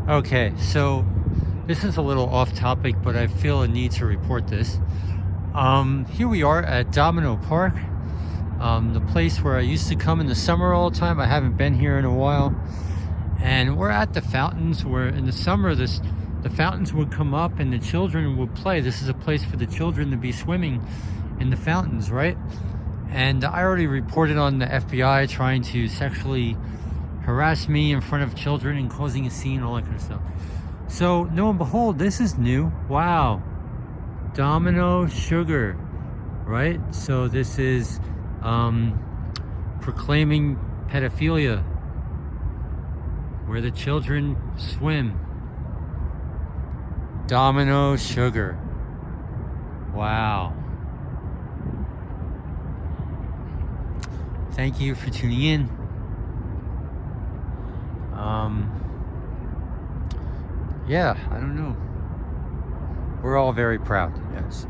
Okay, so this is a little off topic, but I feel a need to report this. Here we are at Domino Park, the place where I used to come in the summer all the time. I haven't been here in a while. And we're at the fountains where in the summer the fountains would come up and the children would play. This is a place for the children to be swimming in the fountains, right? And I already reported on the FBI trying to sexually harass me in front of children and causing a scene, all that kind of stuff. So lo and behold, this is new. Wow. Domino sugar, right? So this is proclaiming pedophilia, where the children swim. Domino sugar. Wow. Thank you for tuning in. Yeah, I don't know. We're all very proud, yes.